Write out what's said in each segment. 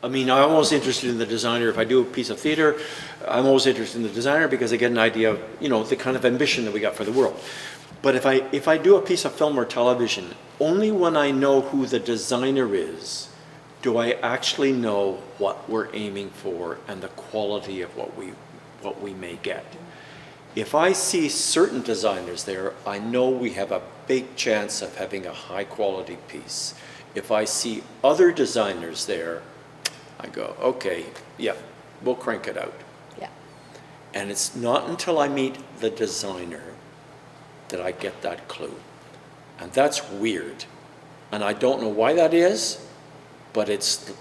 I mean, I'm always interested in the designer. If I do a piece of theater, I'm always interested in the designer because I get an idea of, you know, the kind of ambition that we got for the world. But if I do a piece of film or television, only when I know who the designer is, do I actually know what we're aiming for and the quality of what we may get. If I see certain designers there, I know we have a big chance of having a high quality piece. If I see other designers there, I go, okay, yeah, we'll crank it out. Yeah. And it's not until I meet the designer that I get that clue. And that's weird. And I don't know why that is, but it's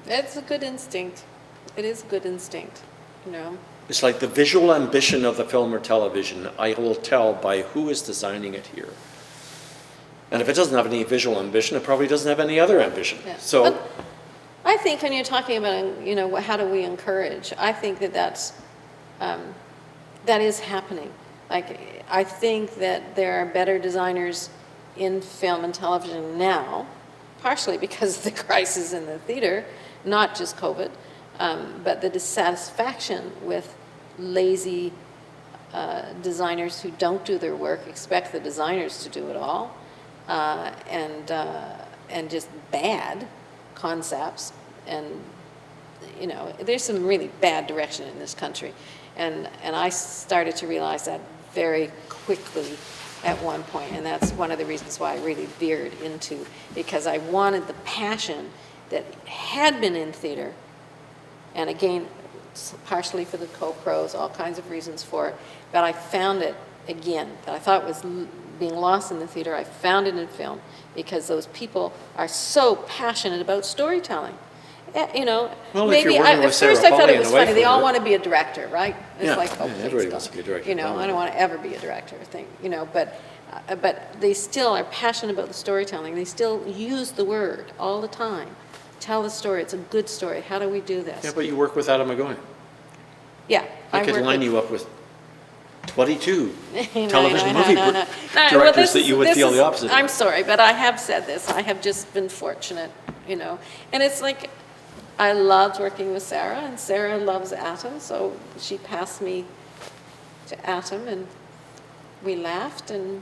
a good instinct. It is a good instinct, you know. It's like the visual ambition of the film or television. I will tell by who is designing it here. And if it doesn't have any visual ambition, it probably doesn't have any other ambition. Yeah. So but I think when you're talking about, you know, how do we encourage, I think that is happening. Like, I think that there are better designers in film and television now, partially because of the crisis in the theater, not just COVID, but the dissatisfaction with lazy designers who don't do their work, expect the designers to do it all, and just bad concepts. And, you know, there's some really bad direction in this country. And I started to realize that very quickly at one point, and that's one of the reasons why I really veered into, because I wanted the passion that had been in theater, and again, partially for the co-pros, all kinds of reasons for it, but I found it again, that I thought was being lost in the theater. I found it in film, because those people are so passionate about storytelling. You know, well, maybe at first I thought it was funny. They all want to be a director, right? It's yeah, like, oh, yeah, everybody wants to be a director. You know, I don't want to ever be a director. You know, but they still are passionate about the storytelling. They still use the word all the time. Tell the story. It's a good story. How do we do this? Yeah, but you work with Adam McGowan. Yeah, I could line you up with 22 no, television movie directors well, that you would feel the opposite. I'm sorry, but I have said this. I have just been fortunate, you know. And it's like, I loved working with Sarah, and Sarah loves Atom, so she passed me to Atom, and we laughed and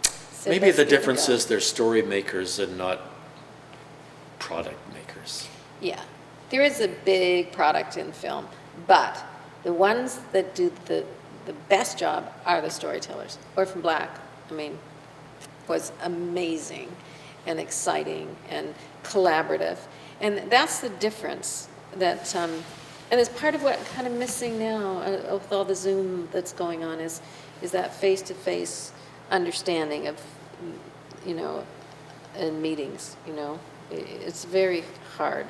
said, maybe the "Let's give it a difference go." is they're story makers and not product makers. Yeah, there is a big product in film, but the ones that do the best job are the storytellers. Orphan Black, I mean, was amazing and exciting and collaborative. And that's the difference that, and it's part of what I'm kind of missing now with all the Zoom that's going on is that face-to-face understanding of, you know, in meetings, you know. It's very hard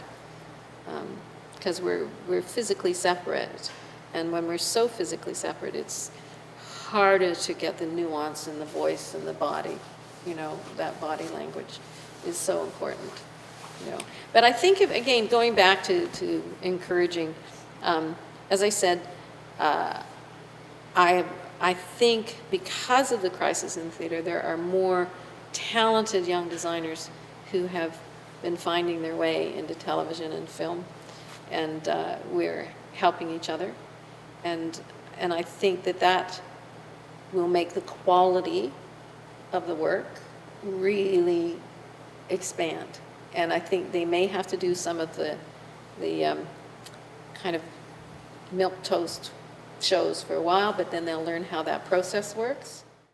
because we're physically separate. And when we're so physically separate, it's harder to get the nuance in the voice and the body, you know, that body language is so important. You know. But I think, again, going back to encouraging, as I said, I think because of the crisis in theater, there are more talented young designers who have been finding their way into television and film, and we're helping each other. And I think that will make the quality of the work really expand. And I think they may have to do some of the kind of milquetoast shows for a while, but then they'll learn how that process works.